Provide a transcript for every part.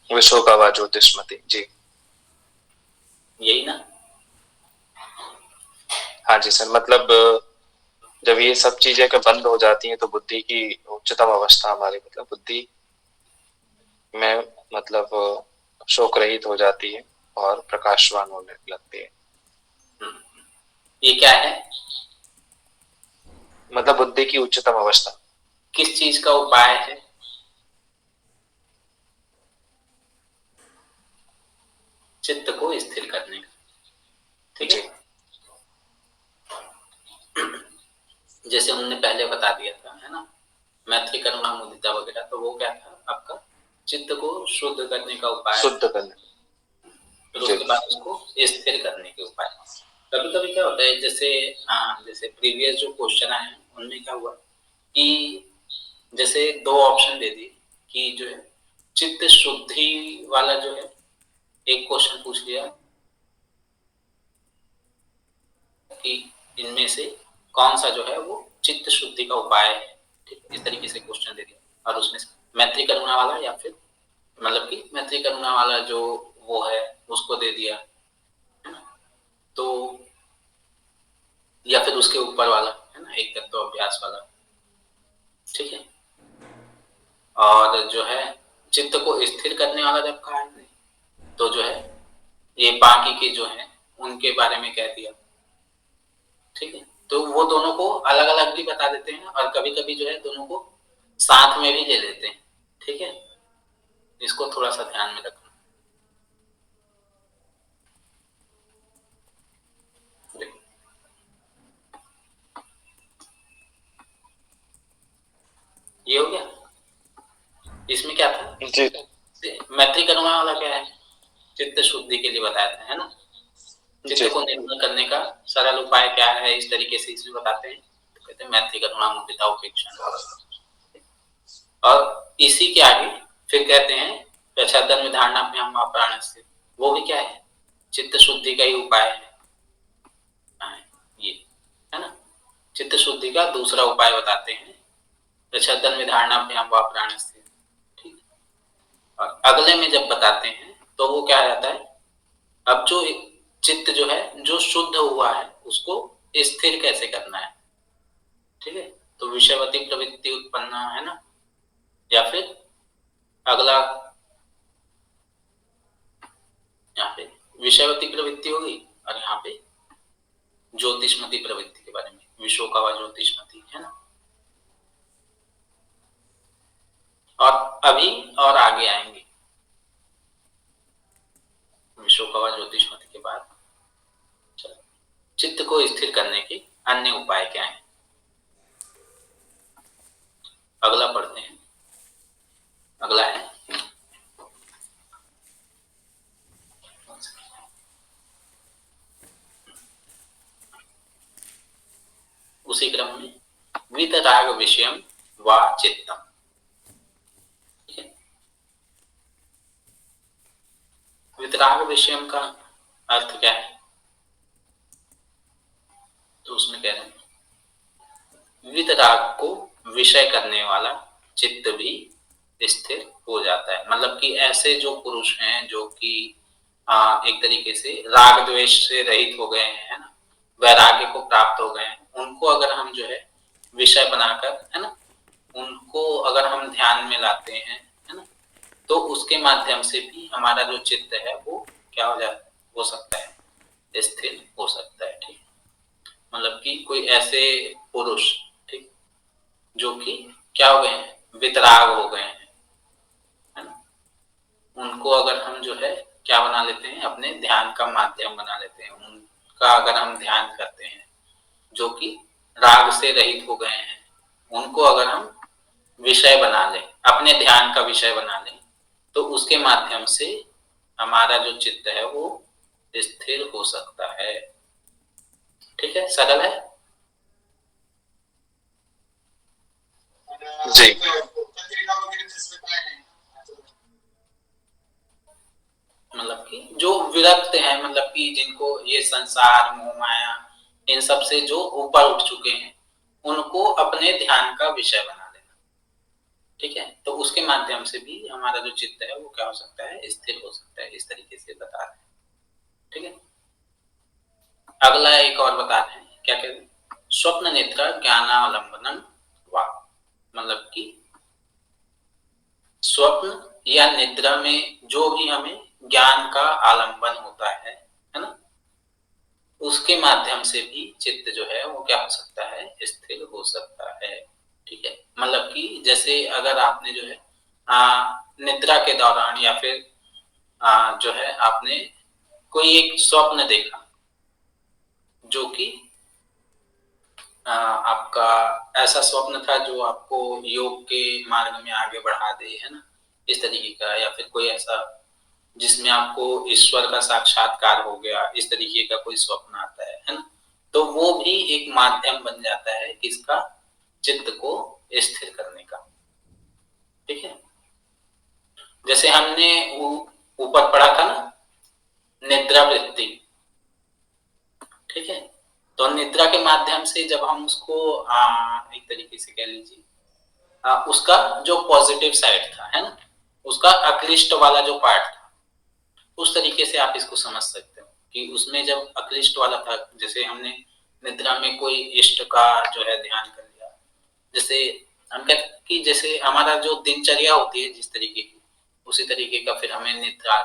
विशोकावा ज्योतिष्मति जी। यही ना? हाँ जी सर, मतलब जब ये सब चीजें का बंद हो जाती हैं तो बुद्धि की उच्चतम अवस्था हमारी मतलब बुद्धि में मतलब शोक रहित हो जाती है और प्रकाशवान होने लगती है। ये क्या है? मतलब बुद्धि की उच्चतम अवस्था। किस चीज का उपाय है? चित्त को स्थिर करने का। ठीक जी है, जैसे हमने पहले बता दिया था, है ना, मैत्री करुणा मुदिता वगैरह, तो वो क्या था आपका? चित्त को शुद्ध करने का उपाय, शुद्ध करने। फिर जी उसके बाद उसको स्थिर करने के उपाय। कभी कभी क्या होता है, जैसे जैसे प्रीवियस जो क्वेश्चन आए हैं उनमें क्या हुआ कि जैसे दो ऑप्शन दे दिए कि जो है चित्त शुद्धि वाला जो है, एक क्वेश्चन पूछ लिया कि इनमें से कौन सा जो है वो चित्त शुद्धि का उपाय है। ठीक, इस तरीके से क्वेश्चन दे दिया, और उसमें से मैत्री करुणा वाला, या फिर मतलब कि मैत्री करुणा वाला जो वो है उसको दे दिया, है ना, तो या फिर उसके ऊपर वाला, है ना, एक तत्व अभ्यास वाला। ठीक है, और जो है चित्त को स्थिर करने वाला जब कहा है तो जो है ये बाकी के जो है उनके बारे में कह दिया। ठीक है, तो वो दोनों को अलग अलग भी बता देते हैं, और कभी कभी जो है दोनों को साथ में भी ले लेते हैं। ठीक है, इसको थोड़ा सा ध्यान में रखना। ये हो गया। इसमें क्या था? जी मैत्री करुणा वाला क्या है? चित्त शुद्धि के लिए बताया था, है ना। चित्त जी को निर्मल करने का सरल उपाय क्या है, इस तरीके से इसमें बताते हैं, तो कहते हैं मैत्री करुणा मुदिता उपेक्षा। और इसी के आगे फिर कहते हैं प्रच्छादन में धारणा में हम प्राण से, वो भी क्या है? चित्त शुद्धि का ही उपाय है। ये, है ना, चित्त शुद्धि का दूसरा उपाय बताते हैं प्रच्छादन में धारणा में हम प्राण से। ठीक, और अगले में जब बताते हैं तो वो क्या रहता है? अब जो चित्त जो है जो शुद्ध हुआ है उसको स्थिर कैसे करना है। ठीक है, तो विषयवती प्रवृत्ति उत्पन्न, है ना, या फिर अगला यहाँ पे विषयवती प्रवृत्ति होगी, और यहाँ पे ज्योतिषमती प्रवृत्ति के बारे में, विशोकावा ज्योतिषमती, है ना। और अभी और आगे आएंगे विशोकावा ज्योतिषमती के बाद। चित्त को स्थिर करने के अन्य उपाय क्या है, अगला पढ़ते हैं। अगला है उसी क्रम में वितराग विषयम व चित्तम। वितराग विषयम का अर्थ क्या है? तो उसमें कह रहे हैं वितराग को विषय करने वाला चित्त भी स्थिर हो जाता है। मतलब कि ऐसे जो पुरुष हैं जो कि एक तरीके से राग द्वेष से रहित हो गए हैं, है ना, वैराग्य को प्राप्त हो गए हैं, उनको अगर हम जो है विषय बनाकर, है ना, उनको अगर हम ध्यान में लाते हैं, है ना, तो उसके माध्यम से भी हमारा जो चित्त है वो क्या हो सकता है? स्थिर हो सकता है। ठीक, मतलब कि कोई ऐसे पुरुष, ठीक, जो कि क्या हो गए हैं? वितराग हो गए हैं, है ना, उनको अगर हम जो है क्या बना लेते हैं? अपने ध्यान का माध्यम बना लेते हैं। उनका अगर हम ध्यान करते हैं, जो कि राग से रहित हो गए हैं, उनको अगर हम विषय बना लें, अपने ध्यान का विषय बना लें, तो उसके माध्यम से हमारा जो चित्त है वो स्थिर हो सकता है। ठीक है, सरल है। जी मतलब कि जो विरक्त हैं, मतलब कि जिनको ये संसार मोह माया इन सब से जो ऊपर उठ चुके हैं, उनको अपने ध्यान का विषय बना लेना। ठीक है, तो उसके माध्यम से भी हमारा जो चित्त है वो क्या हो सकता है, स्थिर हो सकता है। इस तरीके से बता रहे हैं। ठीक है, अगला एक और बता रहे हैं, क्या कहते हैं, स्वप्न निद्रा ज्ञानावलंबनम वा, मतलब कि स्वप्न या निद्रा में जो भी हमें ज्ञान का आलंबन होता है ना, उसके माध्यम से भी चित्त जो है वो क्या हो सकता है, स्थिर हो सकता है। ठीक है, मतलब कि जैसे अगर आपने जो है निद्रा के दौरान या फिर जो है आपने कोई एक स्वप्न देखा जो कि आपका ऐसा स्वप्न था जो आपको योग के मार्ग में आगे बढ़ा दे, है ना, इस तरीके का, या फिर कोई ऐसा जिसमें आपको ईश्वर का साक्षात्कार हो गया, इस तरीके का कोई स्वप्न आता है ना, तो वो भी एक माध्यम बन जाता है किसका, चित्त को स्थिर करने का। ठीक है, जैसे हमने ऊपर पढ़ा था ना, निद्रा वृत्ति। ठीक है, तो निद्रा के माध्यम से जब हम उसको एक तरीके से कह लीजिए उसका जो पॉजिटिव साइड था, है ना, उसका अक्लिष्ट वाला जो पार्ट था, उस तरीके से आप इसको समझ सकते हो कि उसमें जब अक्लिष्ट वाला था, जैसे हमने निद्रा में कोई इष्ट का जो है ध्यान कर लिया, जैसे हम कहते कि जैसे हमारा जो दिनचर्या होती है जिस तरीके की, उसी तरीके का फिर हमें निद्रा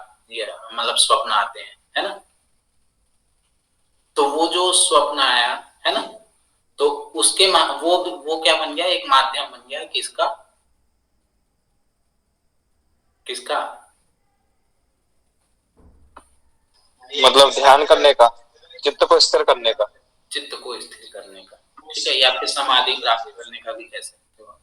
मतलब स्वप्न आते हैं, है ना, तो वो जो स्वप्न आया, है ना, तो उसके वो क्या बन गया, एक माध्यम बन गया किसका, किसका, मतलब ध्यान करने का, चित्त को स्थिर करने का। चित्त को स्थिर करने का। ठीक है, या फिर समाधि प्राप्त करने का भी कह सकते हो।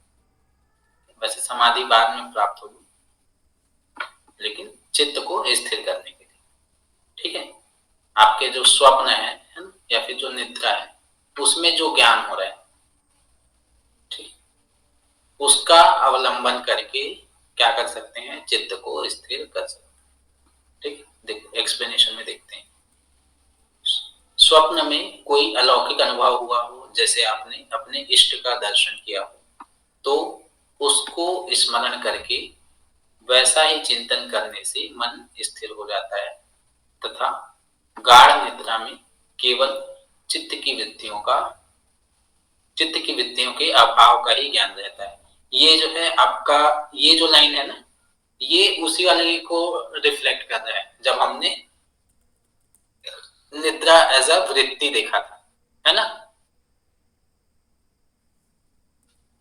वैसे समाधि बाद में प्राप्त होगी, लेकिन चित्त को स्थिर करने के लिए। ठीक है, आपके जो स्वप्न है ना, या फिर जो निद्रा है, उसमें जो ज्ञान हो रहा है, ठीक, उसका अवलंबन करके क्या कर सकते हैं, चित्त को स्थिर कर सकते हैं। ठीक, देखो एक्सप्लेनेशन में देखते हैं। स्वप्न में कोई अलौकिक अनुभव हुआ हो, जैसे आपने अपने इष्ट का दर्शन किया हो, तो उसको स्मरण करके वैसा ही चिंतन करने से मन स्थिर हो जाता है, तथा गाढ़ निद्रा में केवल चित्त की वृत्तियों का चित्त की वृत्तियों के अभाव का ही ज्ञान रहता है। ये जो है आपका, ये जो लाइन है ना, ये उसी वाले को रिफ्लेक्ट कर रहा है जब हमने निद्रा एज अ वृत्ति देखा था, है ना।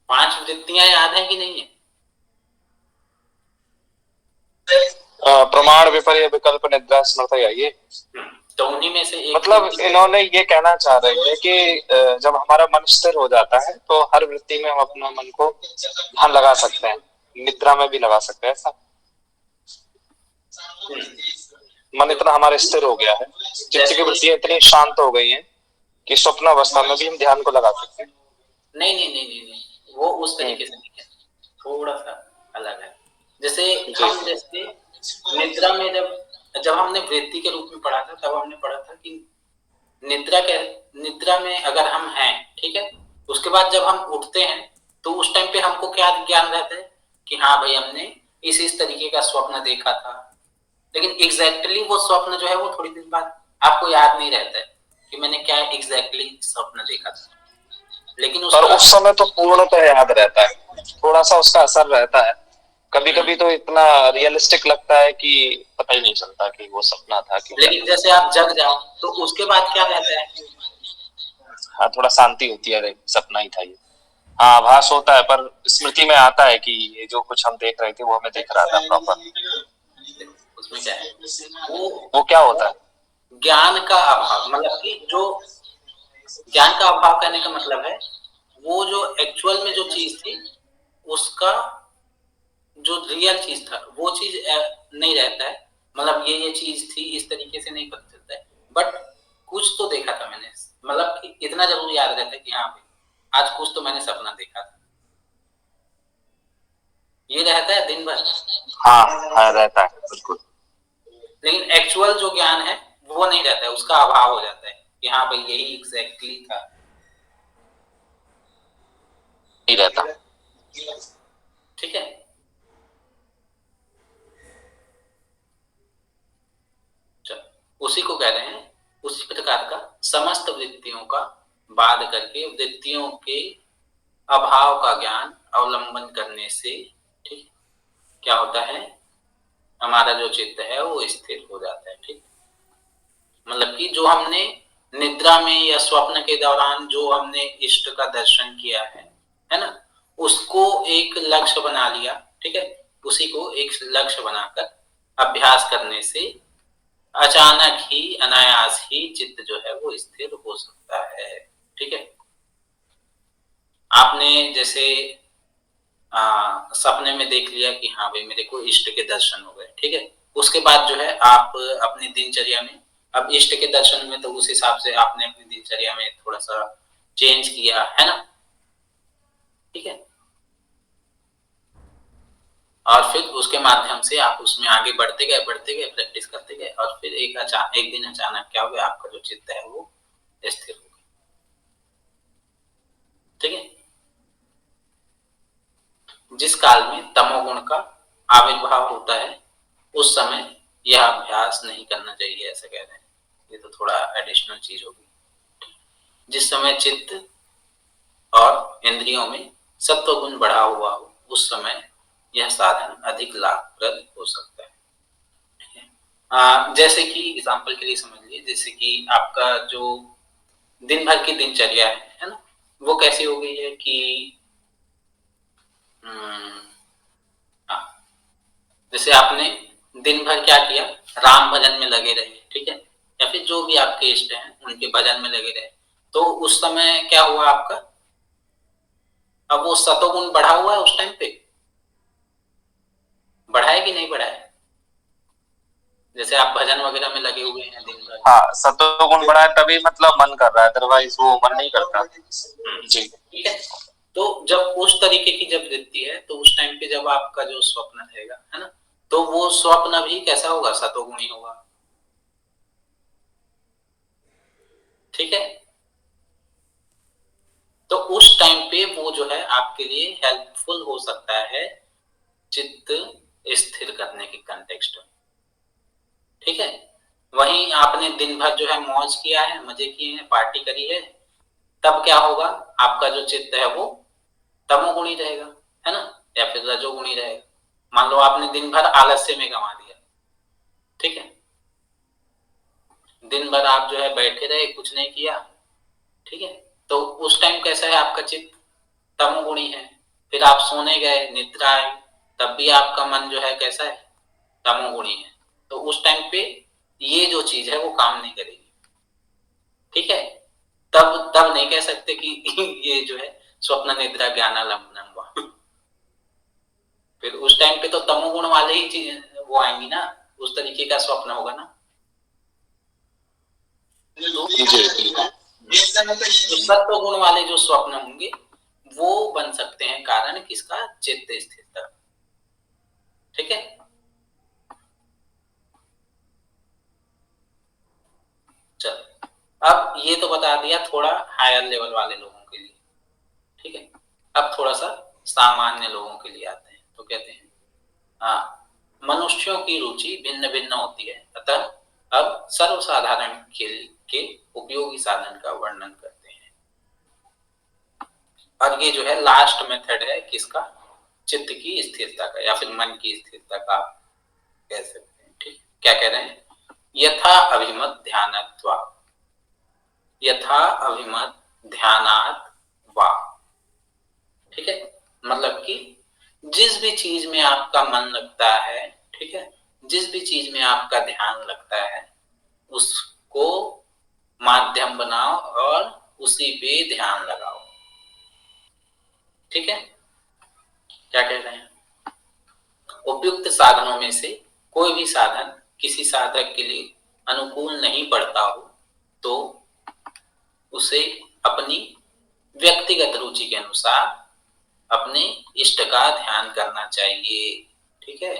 5 वृत्तियां याद है कि नहीं है? प्रमाण, विपर्य, विकल्प, निद्रा, स्मृति, ये। तो उन्हीं में से एक मतलब इन्होंने ये कहना चाह रहे हैं कि जब हमारा मन स्थिर हो जाता है तो हर वृत्ति में हम अपना मन को ध्यान लगा सकते हैं, निद्रा में भी लगा सकते हैं। ऐसा मन इतना हमारा स्थिर हो गया है, चित्त की वृत्तियां इतनी शांत हो गई हैं कि स्वप्न अवस्था में भी हम ध्यान को लगा सकते हैं। नहीं नहीं नहीं नहीं नहीं, वो उस तरीके से नहीं है, थोड़ा सा अलग है। जैसे हम जैसे निद्रा में जब जब हमने वृत्ति के रूप में पढ़ा था, तब हमने पढ़ा था कि निद्रा के निद्रा में अगर हम हैं, ठीक है, उसके बाद जब हम उठते हैं तो उस टाइम पे हमको क्या ज्ञान रहता है कि हाँ भाई हमने इस तरीके का स्वप्न देखा था, लेकिन एग्जैक्टली वो स्वप्न जो है वो थोड़ी देर बाद आपको याद नहीं रहता है कि मैंने क्या एग्जैक्टली स्वप्न देखा था, लेकिन पर उस समय तो पूर्णतः याद रहता है, थोड़ा सा उसका असर रहता है। कभी कभी तो इतना रियलिस्टिक लगता है कि पता ही नहीं चलता कि वो सपना था कि, लेकिन जैसे आप जग जाओ तो उसके बाद क्या रहता है, हाँ थोड़ा शांति होती है, सपना ही था ये। हाँ आभास होता है, पर स्मृति में आता है कि ये जो कुछ हम देख रहे थे वो हमें दिख रहा था प्रॉपर। उसमें क्या है, वो क्या होता है, ज्ञान का अभाव, मतलब कि जो ज्ञान का अभाव कहने का मतलब है वो जो एक्चुअल में जो चीज थी उसका जो रियल चीज था वो चीज नहीं रहता है, मतलब ये चीज थी इस तरीके से नहीं पता चलता है, बट कुछ तो देखा था मैंने, मतलब कि इतना जरूर याद रहता है कि हाँ भाई आज कुछ तो मैंने सपना देखा था, ये रहता है दिन भर। हाँ हाँ रहता है बिल्कुल। लेकिन एक्चुअल जो ज्ञान है वो नहीं रहता है, उसका अभाव हो जाता है कि हाँ भाई यही एग्जैक्टली था। नहीं रहता। ठीक है। उसी को कह रहे हैं, उसी प्रकार का समस्त वृत्तियों का बाद करके वृत्तियों के अभाव का ज्ञान अवलंबन करने से, ठीक, क्या होता है, हमारा जो चित्त है वो स्थिर हो जाता है। ठीक, मतलब कि जो हमने निद्रा में या स्वप्न के दौरान जो हमने इष्ट का दर्शन किया है ना, उसको एक लक्ष्य बना लिया, ठीक है, उसी को एक लक्ष्य बनाकर अभ्यास करने से अचानक ही अनायास ही चित्त जो है वो स्थिर हो सकता है। ठीक है, आपने जैसे सपने में देख लिया कि हाँ भाई मेरे को इष्ट के दर्शन हो गए, ठीक है, उसके बाद जो है आप अपनी दिनचर्या में, अब इष्ट के दर्शन में तो उस हिसाब से आपने अपनी दिनचर्या में थोड़ा सा चेंज किया है ना, ठीक है, और फिर उसके माध्यम से आप उसमें आगे बढ़ते गए प्रैक्टिस करते गए, और फिर एक दिन अचानक क्या हो गया, आपका जो चित्त है वो स्थिर हो गया। ठीक है, जिस काल में तमोगुण का आविर्भाव होता है उस समय यह अभ्यास नहीं करना चाहिए, ऐसा कह रहे हैं। ये तो थोड़ा एडिशनल चीज होगी। जिस समय चित्त और इंद्रियों में सत्व गुण बढ़ा हुआ हो उस समय यह साधन अधिक लाभप्रद हो सकता है। जैसे कि एग्जाम्पल के लिए समझ लीजिए, जैसे कि आपका जो दिन भर की दिनचर्या है ना, वो कैसी हो गई है कि हाँ, जैसे आपने दिन भर क्या किया, राम भजन में लगे रहे, ठीक है, या फिर जो भी आपके इष्ट हैं उनके भजन में लगे रहे, तो उस समय क्या हुआ आपका, अब वो सतोगुण बढ़ा हुआ है उस टाइम पे, बढ़ा है कि नहीं बढ़ा है? जैसे आप भजन वगैरह में लगे हुए हैं दिन भर, हाँ, सत्वगुण बढ़ा है तभी मतलब मन कर रहा है, अदरवाइज वो मन नहीं करता। जी, ठीक है, तो जब उस तरीके की जब वृत्ति है तो उस टाइम पे जब आपका जो स्वप्न रहेगा, है ना, तो वो स्वप्न भी कैसा होगा, सतोगुणी होगा। ठीक है, तो उस टाइम पे वो जो है आपके लिए हेल्पफुल हो सकता है चित्त स्थिर करने के कंटेक्स्ट में। ठीक है, वहीं आपने दिन भर जो है मौज किया है, मजे किए हैं, पार्टी करी है, तब क्या होगा, आपका जो चित्त है वो तमोगुणी रहेगा, है ना, या फिर रजोगुणी रहेगा। मान लो आपने दिन भर आलस्य में गंवा दिया, ठीक है, दिन भर आप जो है बैठे रहे, कुछ नहीं किया, ठीक है, तो उस टाइम कैसा है आपका चित्त, तमोगुणी है। फिर आप सोने गए, निद्रा आई, तब भी आपका मन जो है कैसा है, तमोगुणी है। तो उस टाइम पे ये जो चीज है वो काम नहीं करेगी। ठीक है, तब तब नहीं कह सकते कि ये जो है स्वप्न निद्रा ज्ञानालंबनम हुआ। फिर उस टाइम पे तो तमोगुण वाले ही चीज वो आएंगी ना, उस तरीके का स्वप्न होगा ना। तो सत्व गुण वाले जो स्वप्न होंगे वो बन सकते हैं कारण किसका, चित्त स्थिरता। ठीक है, चलो अब ये तो बता दिया थोड़ा हायर लेवल वाले लोगों के लिए। ठीक है, अब थोड़ा सा सामान्य लोगों के लिए आते हैं। तो कहते हैं हाँ, मनुष्यों की रुचि भिन्न भिन्न होती है, अतः अब सर्वसाधारण खेल के उपयोगी साधन का वर्णन करते हैं। और ये जो है लास्ट मेथड है किसका, चित्त की स्थिरता का या फिर मन की स्थिरता का आप कह सकते हैं। ठीक, क्या कह रहे हैं, यथा अभिमत ध्यानत्वा, यथा अभिमत ध्यानात् वा। ठीक है, मतलब कि जिस भी चीज में आपका मन लगता है, ठीक है, जिस भी चीज में आपका ध्यान लगता है उसको माध्यम बनाओ और उसी पे ध्यान लगाओ। ठीक है, क्या कह रहे हैं, उपयुक्त साधनों में से कोई भी साधन किसी साधक के लिए अनुकूल नहीं पड़ता हो तो उसे अपनी व्यक्तिगत रुचि के अनुसार अपने इष्ट का ध्यान करना चाहिए। ठीक है,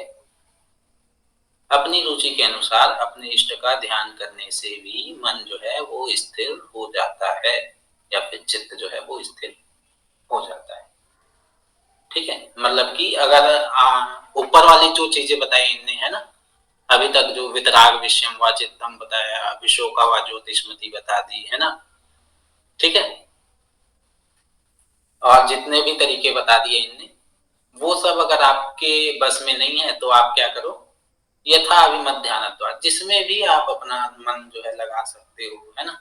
अपनी रुचि के अनुसार अपने इष्ट का ध्यान करने से भी मन जो है वो स्थिर हो जाता है, या फिर चित्त जो है वो स्थिर हो जाता है। ठीक है, मतलब कि अगर ऊपर वाली जो चीजें बताई इनने, है ना, अभी तक जो वितराग विषयम व चित्तम बताया, विशोका व ज्योतिष्मति बता दी, है ना, ठीक है, और जितने भी तरीके बता दिए इनने, वो सब अगर आपके बस में नहीं है तो आप क्या करो, यथा अभिमत ध्यानत्वा, जिसमें भी आप अपना मन जो है लगा सकते हो, है ना।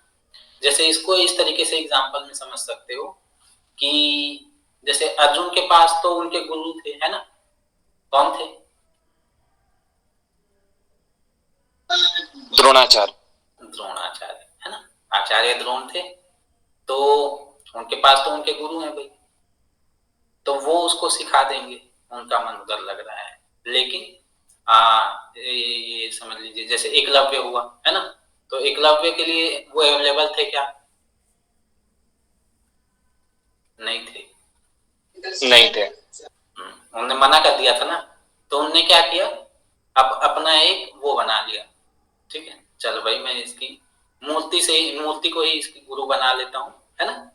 जैसे इसको इस तरीके से एग्जांपल में समझ सकते हो कि जैसे अर्जुन के पास तो उनके गुरु थे, है ना, कौन थे? द्रोणाचार्य। द्रोणाचार्य, है ना, आचार्य द्रोण थे, तो उनके पास तो उनके गुरु हैं भाई, तो वो उसको सिखा देंगे, उनका मन उधर लग रहा है। लेकिन ये समझ लीजिए जैसे एकलव्य हुआ, है ना, तो एकलव्य के लिए वो अवेलेबल थे क्या? नहीं थे। नहीं थे। उन्होंने मना कर दिया था ना, तो उनने क्या किया, अब अपना एक वो बना लिया, ठीक है, चल भाई मैं इसकी मूर्ति से ही, मूर्ति को ही इसकी गुरु बना लेता हूँ, है ना।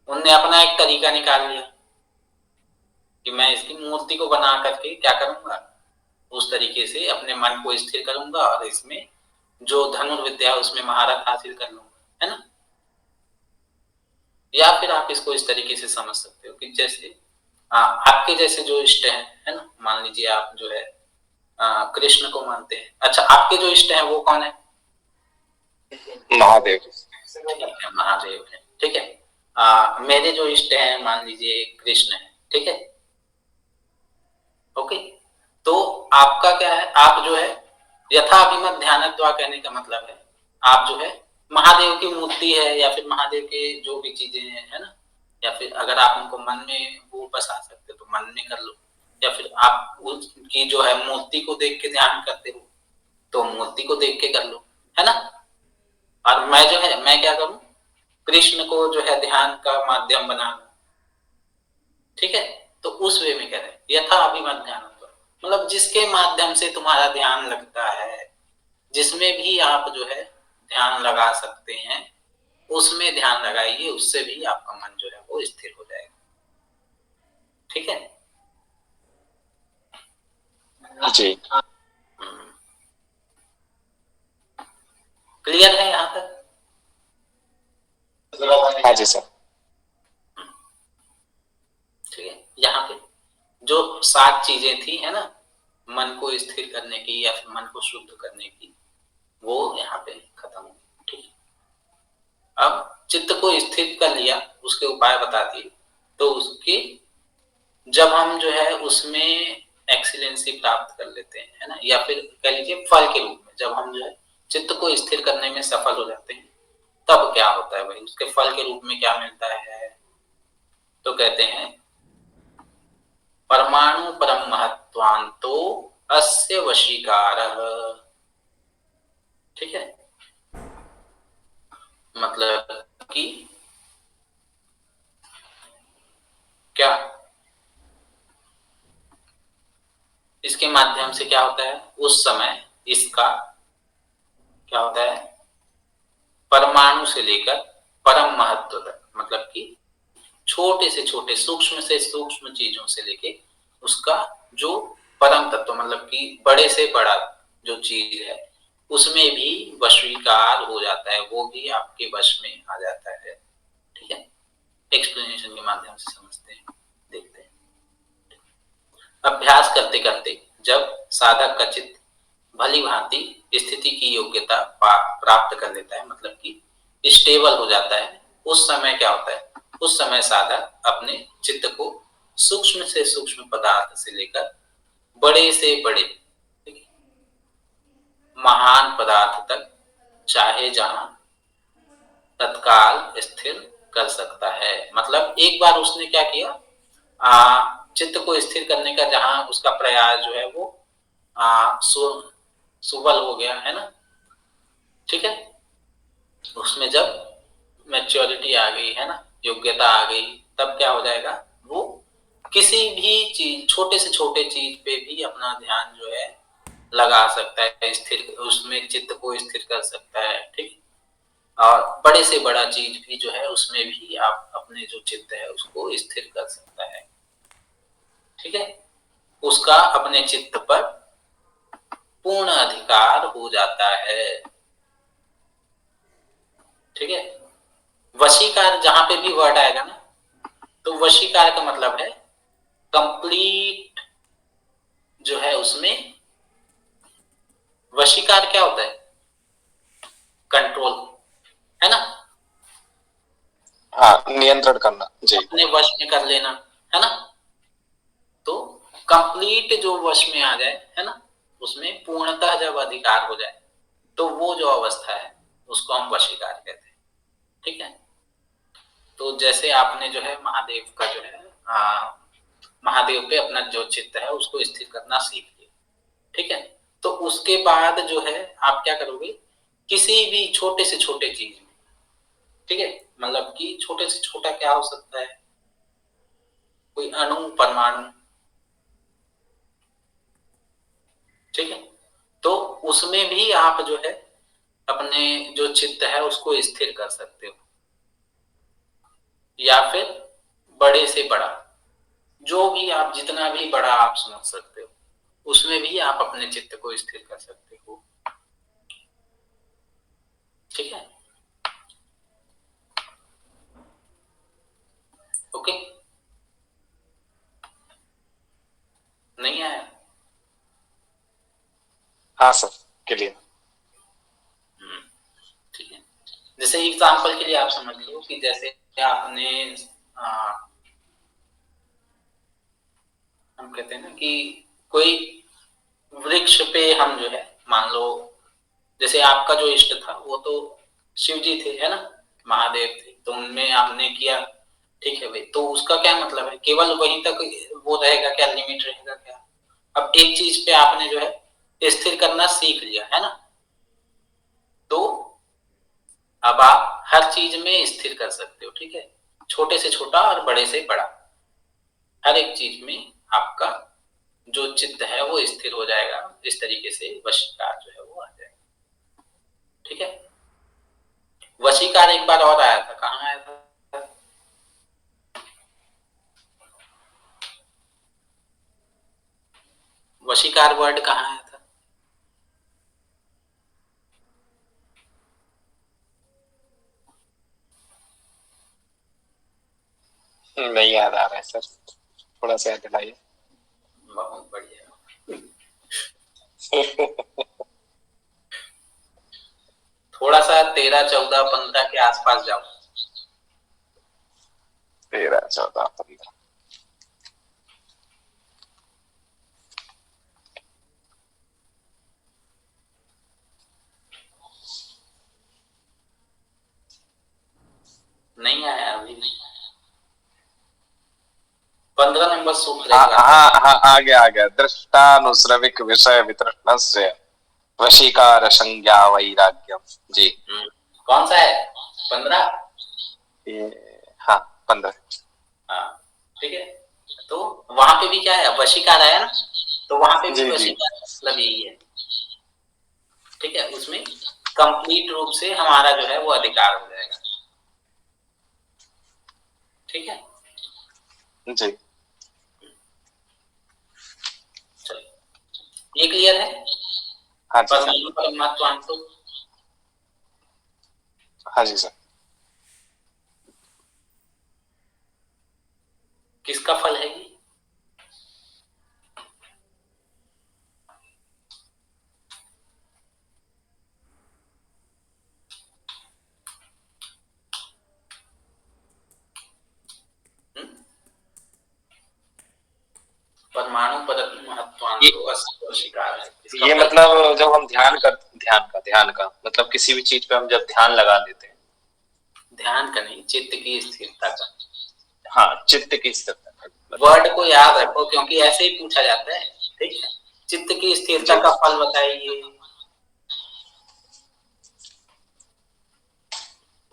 उनने अपना एक तरीका निकाल लिया कि मैं इसकी मूर्ति को बना करके क्या करूंगा, उस तरीके से अपने मन को स्थिर करूंगा और इसमें जो धनुर्विद्या है उसमें महारत हासिल कर लूंगा, है ना। या फिर आप इसको इस तरीके से समझ सकते हो कि जैसे आपके जैसे जो इष्ट है ना, मान लीजिए आप जो है कृष्ण को मानते हैं, अच्छा आपके जो इष्ट है वो कौन है? महादेव। ठीक है, महादेव है, ठीक है। मेरे जो इष्ट है मान लीजिए कृष्ण है, ठीक है, ओके। तो आपका क्या है, आप जो है यथा अभिमत ध्यानत्वा कहने का मतलब है आप जो है महादेव की मूर्ति है या फिर महादेव के जो भी चीजें हैं, है ना, या फिर अगर आप उनको मन में वो बसा सकते तो मन में कर लो, या फिर आप उसकी जो है मूर्ति को देख के ध्यान करते हो तो मूर्ति को देख के कर लो, है ना। और मैं जो है मैं क्या करूं, कृष्ण को जो है ध्यान का माध्यम बना लूं, ठीक है। तो उस वे में कह रहे यथा अभिमत ध्यान, मतलब जिसके माध्यम से तुम्हारा ध्यान लगता है, जिसमें भी आप जो है ध्यान लगा सकते हैं, उसमें ध्यान लगाइए, उससे भी आपका मन जो है वो स्थिर हो जाएगा, ठीक है। जी। क्लियर है यहाँ तक? हाँ जी सर। ठीक है, यहाँ पे जो 7 चीजें थी, है ना, मन को स्थिर करने की या फिर मन को शुद्ध करने की, वो यहाँ पे खत्म हो, ठीक है। अब चित्त को स्थिर कर लिया, उसके उपाय बता दिए, तो उसके जब हम जो है उसमें एक्सीलेंसी प्राप्त कर लेते हैं, है ना, या फिर कह लीजिए फल के रूप में जब हम जो है चित्त को स्थिर करने में सफल हो जाते हैं, तब क्या होता है भाई, उसके फल के रूप में क्या मिलता है, तो कहते हैं परमाणु परम महत्वांतो अस्य वशीकारः, ठीक है, मतलब कि क्या इसके माध्यम से क्या होता है, उस समय इसका क्या होता है, परमाणु से लेकर परम महत्व तक, मतलब कि छोटे से छोटे सूक्ष्म से सूक्ष्म चीजों से लेके उसका जो परम तत्व, मतलब कि बड़े से बड़ा जो चीज है उसमें भी वशीकार हो जाता है, वो भी आपके वश में आ जाता है, ठीक है। एक्सप्लेनेशन के माध्यम से समझते हैं, देखते हैं। अभ्यास करते करते जब साधक का चित्त भली भांति स्थिति की योग्यता प्राप्त कर लेता है, मतलब कि स्टेबल हो जाता है, उस समय क्या होता है, उस समय साधक अपने चित्त को सूक्ष्म से सूक्ष्म पदार्थ से लेकर बड़े से बड़े महान पदार्थ तक चाहे जहां तत्काल स्थिर कर सकता है। मतलब एक बार उसने क्या किया, चित्त को स्थिर करने का जहां उसका प्रयास जो है वो सुबल हो गया, है ना, ठीक है, उसमें जब मैच्योरिटी आ गई, है ना, योग्यता आ गई, तब क्या हो जाएगा, वो किसी भी चीज, छोटे से छोटे चीज पे भी अपना ध्यान जो है लगा सकता है, स्थिर उसमें चित्त को स्थिर कर सकता है, ठीक। और बड़े से बड़ा चीज भी जो है उसमें भी आप अपने जो चित्त है उसको स्थिर कर सकता है। ठीक है, उसका अपने चित्त पर पूर्ण अधिकार हो जाता है। ठीक है, वशीकार जहां पे भी वर्ड आएगा ना, तो वशीकार का मतलब है कंप्लीट जो है उसमें। वशीकार क्या होता है? कंट्रोल, है ना, हाँ, नियंत्रण करना जी। अपने वश में कर लेना, है ना। तो कंप्लीट जो वश में आ जाए, है ना, उसमें पूर्णतः जब अधिकार हो जाए, तो वो जो अवस्था है उसको हम वशीकार कहते हैं। ठीक है, तो जैसे आपने जो है महादेव का जो है महादेव पे अपना जो चित्त है उसको स्थिर करना सीख लिया। ठीक है, तो उसके बाद जो है आप क्या करोगे, किसी भी छोटे से छोटे चीज में, ठीक है, मतलब कि छोटे से छोटा क्या हो सकता है, कोई अणु, परमाणु, ठीक है, तो उसमें भी आप जो है अपने जो चित्त है उसको स्थिर कर सकते हो, या फिर बड़े से बड़ा, जो भी आप जितना भी बड़ा आप समझ सकते हो, उसमें भी आप अपने चित्त को स्थिर कर सकते हो। ठीक है, ओके, नहीं आया? हाँ सर, क्लियर। ठीक है, जैसे एग्जाम्पल के लिए आप समझ लो कि जैसे आपने आ, हम कहते हैं ना कि कोई वृक्ष पे हम जो है, मान लो जैसे आपका जो इष्ट था वो तो शिव जी थे, है ना, महादेव थे, तो उनमें आपने किया, ठीक है भाई, तो उसका क्या मतलब है, केवल वहीं तक वो रहेगा क्या, लिमिट रहेगा क्या? अब एक चीज पे आपने जो है स्थिर करना सीख लिया, है ना, तो अब आप हर चीज में स्थिर कर सकते हो। ठीक है, छोटे से छोटा और बड़े से बड़ा, हर एक चीज में आपका जो चित्त है वो स्थिर हो जाएगा। इस तरीके से वशीकार जो है वो आ जाएगा। ठीक है, वशीकार एक बार और आया था, कहाँ आया था? वशीकार वर्ड कहाँ आया था? नहीं याद आ रहा है सर, थोड़ा सा याद दिलाइए। बहुत बढ़िया, थोड़ा सा 13, 14, 15 के आसपास जाओ। 13, 14, 15। नहीं आया अभी? 15 नंबर सूत्र हाँ एक बार हाँ हाँ, आ गया। दृष्टानुश्रविक विषय वितृष्णस्य वशीकार संज्ञा वैराग्यम जी। कौन सा है? 15? ये हाँ, 15। हाँ, ठीक है, तो वहां पे भी क्या है, वशीकार आया ना, तो वहां पे भी जी जी वशीकार मतलब यही है। ठीक है, उसमें कंप्लीट रूप से हमारा जो है वो अधिकार हो जाएगा। ठीक है, जी। चलो, ये क्लियर है? हाँ जी सर। परमाणु परमात्मा तो हाँ जी सर। किसका फल है ये? परमाणु ये परमात्मांतो अस्वीकार है, इसका ये फल मतलब जब हम ध्यान का मतलब किसी भी चीज पे हम जब ध्यान लगा देते हैं। ध्यान का नहीं, चित्त की स्थिरता का। हाँ, चित्त की स्थिरता का मतलब। वर्ड को याद रखो क्योंकि ऐसे ही पूछा जाता है। ठीक है, चित्त की स्थिरता जी। का फल बताइए।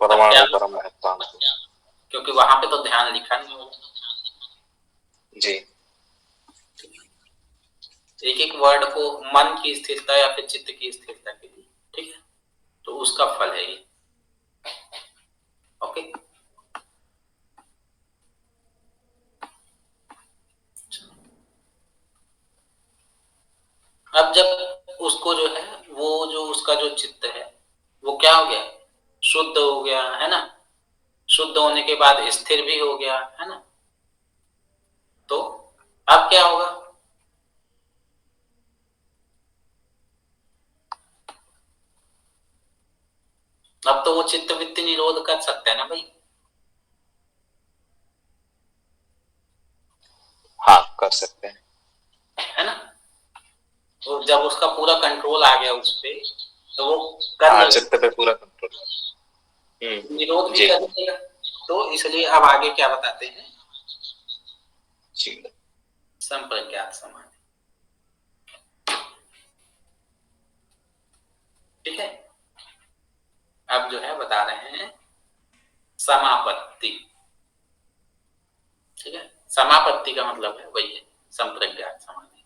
अब क्या, परमाणु परम महत्वांत। क्योंकि वहां पे तो ध्यान लिखा नहीं होगा। जी। एक एक वर्ड को मन की स्थिरता या फिर चित्त की स्थिरता के लिए, ठीक है, तो उसका फल है ये। ओके, जो चित्त है वो क्या हो गया, शुद्ध हो गया, है ना। शुद्ध होने के बाद स्थिर भी हो गया, है ना। तो अब क्या होगा, अब तो वो चित्त वृत्ति निरोध कर सकता है ना भाई। हाँ, कर सकते हैं। है ना। तो जब उसका पूरा कंट्रोल आ गया उस पे, तो वो कर हाँ, लेगा, चित्त पे पूरा कंट्रोल। निरोध भी जी कर लेगा। तो इसलिए अब आगे क्या बताते हैं, जी। संप्रज्ञात समाधि। ठीक है। अब जो है बता रहे हैं समापत्ति। ठीक है, समापत्ति का मतलब है वही है संप्रज्ञात समाधि।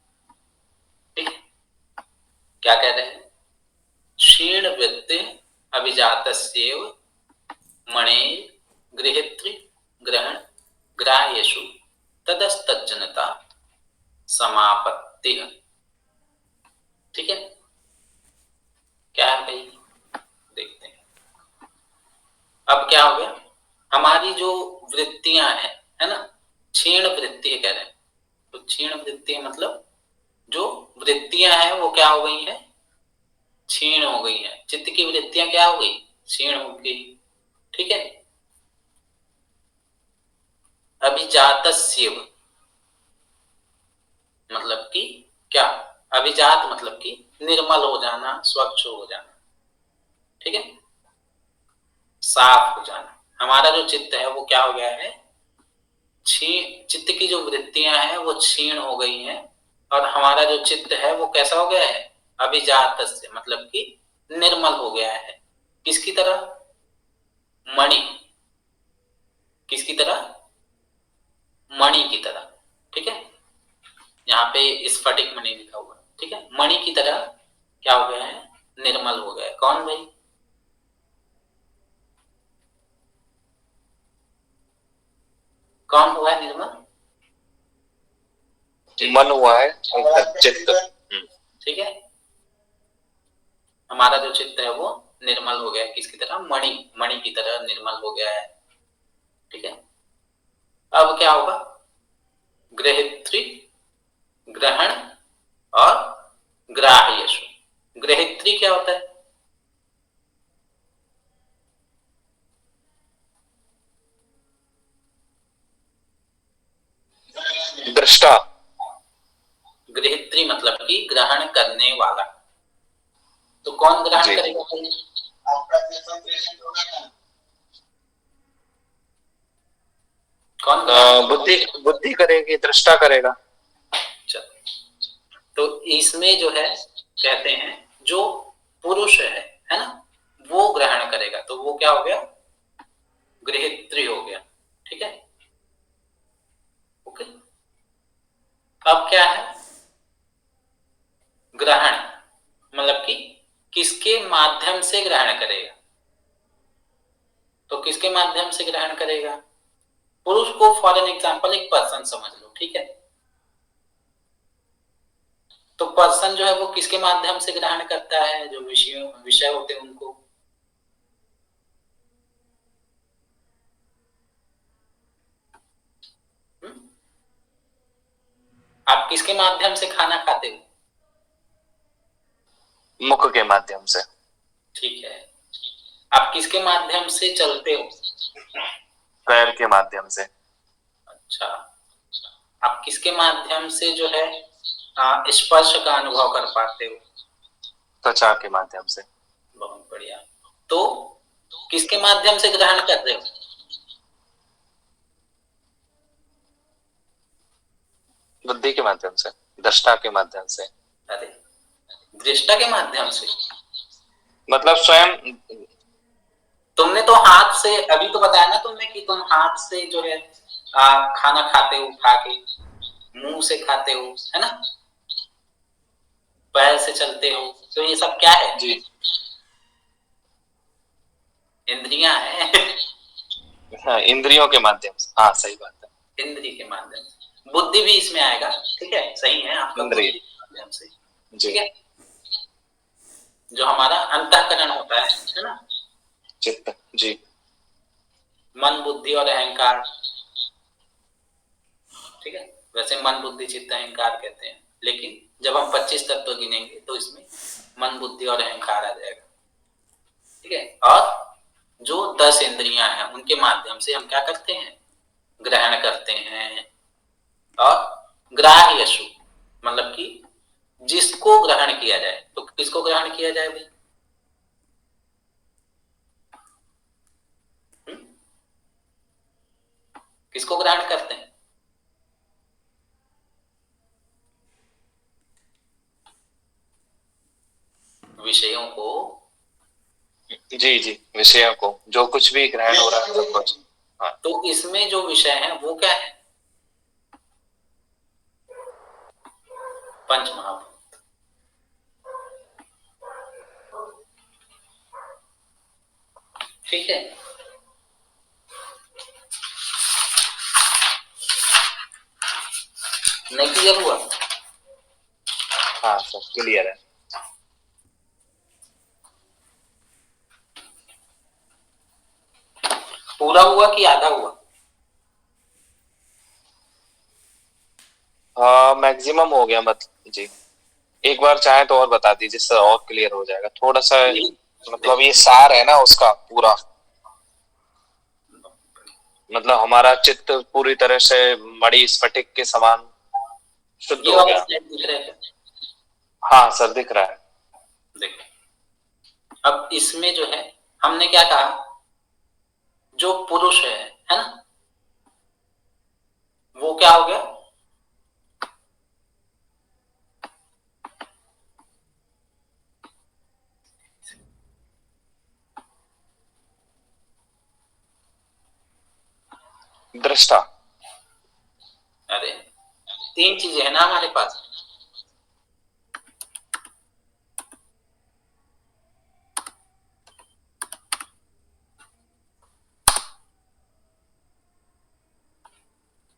ठीक है, क्या कह रहे हैं, क्षीण वृत्ति अभिजातस्येव मणे गृहीतृ ग्रहण ग्राह्येषु तदस्तज्जनता समापत्ति। ठीक है, क्या है भाई, देखते हैं। अब क्या हो गया, हमारी जो वृत्तियां हैं, है ना, क्षीण वृत्ति कह रहे हैं। तो क्षीण वृत्ति मतलब जो वृत्तियां हैं वो क्या हो गई हैं, क्षीण हो गई हैं। चित्त की वृत्तियां क्या हो गई, क्षीण हो गई। ठीक है, अभिजातस्य मतलब कि क्या, अभिजात मतलब कि निर्मल हो जाना, स्वच्छ हो जाना। ठीक है, साफ हो जाना। हमारा जो चित्त है वो क्या हो गया है, चित्त की जो वृत्तियां हैं वो क्षीण हो गई हैं, और हमारा जो चित्त है वो कैसा हो गया है, अभिजात से मतलब कि निर्मल हो गया है। किसकी तरह, मणि, किसकी तरह, मणि की तरह। ठीक है, यहाँ पे स्फटिक मणि लिखा हुआ। ठीक है, मणि की तरह क्या हो गया है, निर्मल हो गया है। कौन भाई, कौन हुआ है निर्मल, मन हुआ है एकदम चित्त। ठीक है, हमारा जो चित्त है वो निर्मल हो गया है, किसकी तरह, मणि, मणि की तरह निर्मल हो गया है। ठीक है, अब क्या होगा, गृहित्री ग्रहण और ग्राह्यशु। गृहित्री क्या होता है, दृष्टा। गृहित्री मतलब कि ग्रहण करने वाला। तो कौन ग्रहण जी जी। करेगा, कौन ग्रहण बुद्धि, बुद्धि करेगी, दृष्टा करेगा। करेगा। तो इसमें जो है कहते हैं जो पुरुष है ना, वो ग्रहण करेगा। तो वो क्या हो गया, गृहित्री हो गया। ठीक है, ओके। अब क्या है, ग्रहण मतलब कि किसके माध्यम से ग्रहण करेगा। तो किसके माध्यम से ग्रहण करेगा, पुरुष को फॉर एन एग्जांपल एक पर्सन समझ लो। ठीक है, तो पर्सन जो है वो किसके माध्यम से ग्रहण करता है, जो विषय होते हैं उनको। आप किसके माध्यम से खाना खाते हो, मुख के माध्यम से। ठीक है। आप किसके माध्यम से चलते हो, पैर के माध्यम से। अच्छा। आप किसके माध्यम से जो है स्पर्श का अनुभव कर पाते हो, त्वचा के माध्यम से। बहुत बढ़िया। तो किसके माध्यम से ग्रहण कर रहे हो, बुद्धि के माध्यम से, दृष्टा के माध्यम से। अरे दृष्टा के माध्यम से। मतलब स्वयं। तुमने तो हाथ से, अभी तो बताया ना तुमने कि तुम हाथ से जो है खाना खाते हो, खा के मुंह से खाते हो, है ना, पैर से चलते हो। तो ये सब क्या है, जी। इंद्रियां हैं। हाँ, इंद्रियों के माध्यम से। हाँ, सही बात है। इंद्रिय के माध्यम से, बुद्धि भी इसमें आएगा। ठीक है, सही है आपका, इंद्रिय। बुद्धि के माध्यम से। जी। ठीक है, जो हमारा अंतःकरण होता है ना, चित्त, जी। मन, बुद्धि और अहंकार, ठीक है। वैसे मन, बुद्धि, चित्त, अहंकार कहते हैं, लेकिन जब हम 25 तत्व गिनेंगे तो इसमें मन, बुद्धि और अहंकार आ जाएगा, ठीक है। और जो 10 इंद्रियां हैं उनके माध्यम से हम क्या करते हैं, ग्रहण करते हैं। और ग्राह्यशु मतलब कि जिसको ग्रहण किया जाए, तो किसको ग्रहण किया जाए भाई? किसको ग्रहण करते हैं? विषयों को। जी जी, विषयों को, जो कुछ भी ग्रहण हो रहा है सब कुछ। हाँ। तो इसमें जो विषय है वो क्या है? पंच महाभूत, ठीक है। नहीं क्लियर हुआ? हाँ सर, क्लियर है। पूरा हुआ कि आधा हुआ? हाँ, मैक्सिमम हो गया मतलब जी। एक बार चाहे तो और बता दीजिए सर, और क्लियर हो जाएगा थोड़ा सा। मतलब ये सार है ना उसका पूरा, मतलब हमारा चित्त पूरी तरह से मणि स्फटिक के समान शुद्ध ये हो वाला गया। स्लाइड दिख रहा है? हाँ सर, दिख रहा है। देखो, अब इसमें जो है हमने क्या कहा, जो पुरुष है ना, वो क्या हो गया? दृष्टा। अरे, 3 चीजें है ना हमारे पास।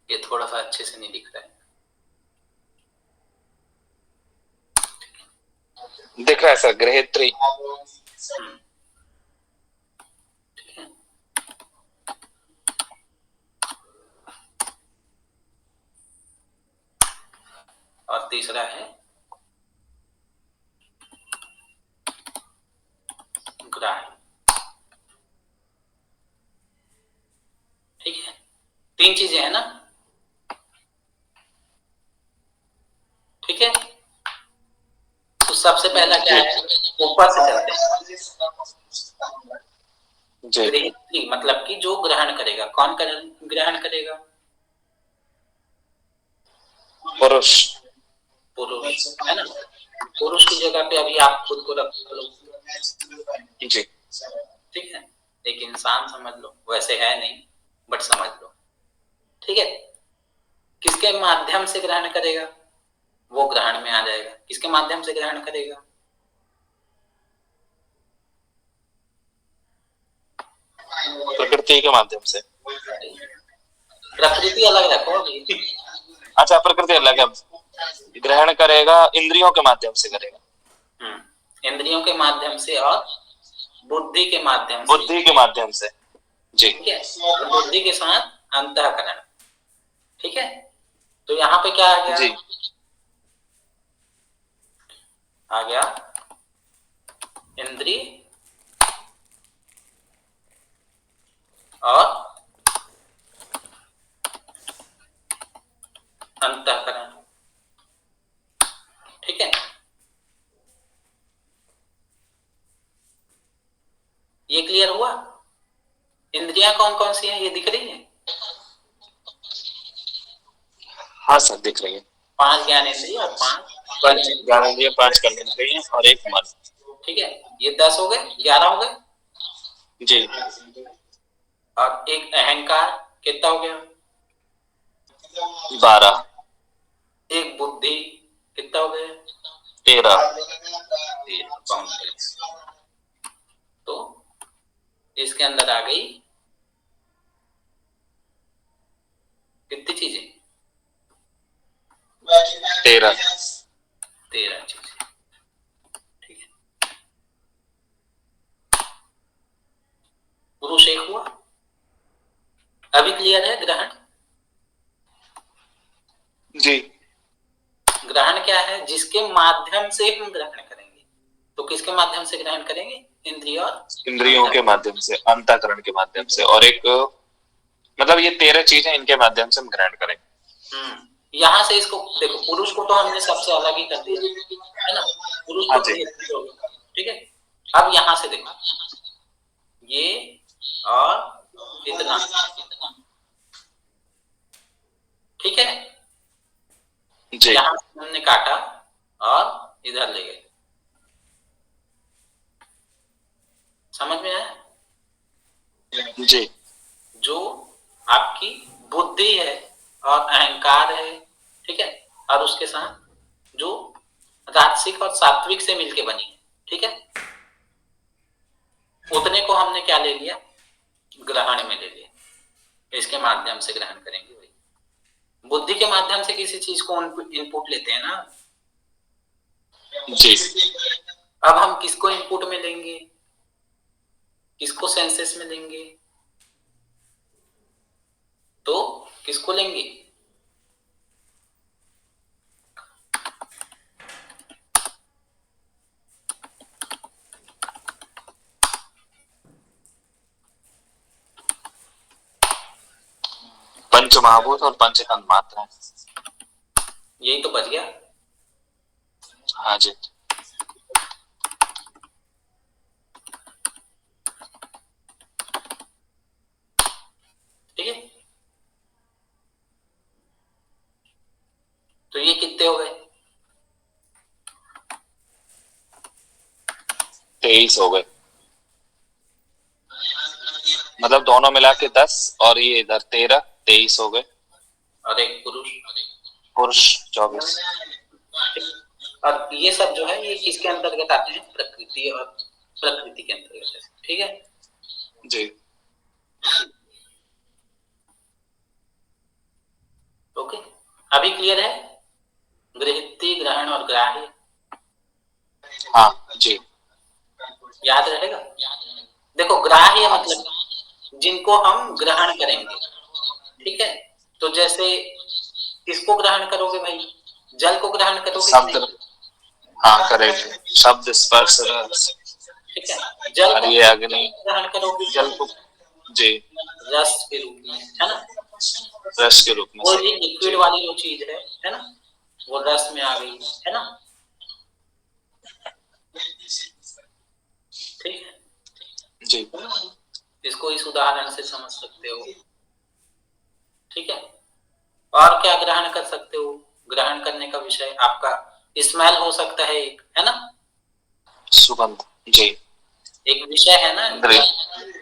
ये थोड़ा सा अच्छे से नहीं दिख रहा है। दिख रहा है सर, ग्रहित्री। ठीक है। और तीसरा है ग्राह्य, ठीक है। 3 चीजें है ना, ठीक है। तो सबसे पहला क्या है, ऊपर से चलते हैं। जी। ग्रहित्री मतलब कि जो ग्रहण करेगा, कौन ग्रहण करेगा? पुरुष। पुरुष, है ना। पुरुष की जगह पे अभी आप खुद को रख लो, जी। ठीक है। एक इंसान समझ लो, वैसे है नहीं बट समझ लो, ठीक है। किसके माध्यम से ग्रहण करेगा? वो ग्रहण में आ जाएगा। किसके माध्यम से ग्रहण करेगा? प्रकृति के माध्यम से। प्रकृति अलग रखो अभी। अच्छा, प्रकृति अलग है। ग्रहण करेगा इंद्रियों के माध्यम से करेगा। इंद्रियों के माध्यम से और बुद्धि के माध्यम से, बुद्धि के माध्यम से, जी। ठीक है। और बुद्धि के साथ अंतःकरण, ठीक है। तो यहाँ पे क्या आ गया? जी। आ गया इंद्रिय और अंतःकरण, ठीक है। ये क्लियर हुआ? इंद्रियां कौन कौन सी हैं ये दिख रही है? हाँ सर, दिख रही है। 5 ज्ञान इंद्रिय और 5 पांच कर्म, ज्ञान इंद्रिय, 5 कर्म इंद्रिय और 1 मन। ठीक है। ये 10 हो गए, 11 हो गए। जी। और एक अहंकार, कितना हो गया? 12। एक बुद्धि, कितना हो गया? 13। 13 काउंट करें तो इसके अंदर आ गई कितनी चीजें? 13। 13 चीजें, ठीक है। चेक हुआ? अभी क्लियर है ग्रहण? जी। ग्रहण क्या है? जिसके माध्यम से हम ग्रहण करेंगे। तो किसके माध्यम से ग्रहण करेंगे? इंद्रियों के माध्यम से, अंतःकरण के माध्यम से, और एक मतलब ये 13 चीजें इनके माध्यम से हम ग्रहण करेंगे। यहाँ से इसको देखो, पुरुष को तो हमने सबसे अलग ही कर दिया है ना, पुरुष हाँ तो जी। ठीक है। अब यहाँ से देखो, ये और इतना, ठीक है। जी। यहाँ से हमने काटा और इधर ले गए। समझ में आया? जी। जो आपकी बुद्धि है और अहंकार है, ठीक है, और उसके साथ जो राजसिक और सात्विक से मिलके बनी है, ठीक है, उतने को हमने क्या ले लिया? ग्रहण में ले लिया। इसके माध्यम से ग्रहण करेंगे भाई। बुद्धि के माध्यम से किसी चीज को इनपुट लेते हैं ना। जी। अब हम किसको इनपुट में लेंगे? किसको सेंसेस में लेंगे? तो किसको लेंगे? पंच महाभूत और पंच तन्मात्रा। यही तो बच गया। हाँ जी। ठीक है, तो ये कितने हो गए? 23 हो गए। मतलब दोनों मिला के 10 और ये इधर 13, 23 हो गए। और एक पुरुष। पुरुष 24। और ये सब जो है ये किसके अंतर्गत आते हैं? प्रकृति और प्रकृति के अंतर्गत। ठीक है जी। ओके, अभी क्लियर है? गृहित्ति, ग्रहण और ग्राह्य। हाँ जी। याद रहेगा? देखो, ग्राह्य मतलब जिनको हम ग्रहण करेंगे, ठीक है। तो जैसे किसको ग्रहण करोगे भाई? जल को ग्रहण करोगे? शब्द। हाँ करेक्ट। शब्द, स्पर्श, रस। ठीक है, जल को ये अग्नि। ग्रहण करोगे? जल को। जी। रस के रूप में, है ना। रस के रूप में वो सही। लिक्विड वाली जो चीज है ना, वो रस में आ गई, है ना। ठीक है जी। इसको इस उदाहरण से समझ सकते हो। ठीक है, और क्या ग्रहण कर सकते हो? ग्रहण करने का विषय आपका स्मेल हो सकता है, एक है ना, सुगंध। जी। एक विषय है ना,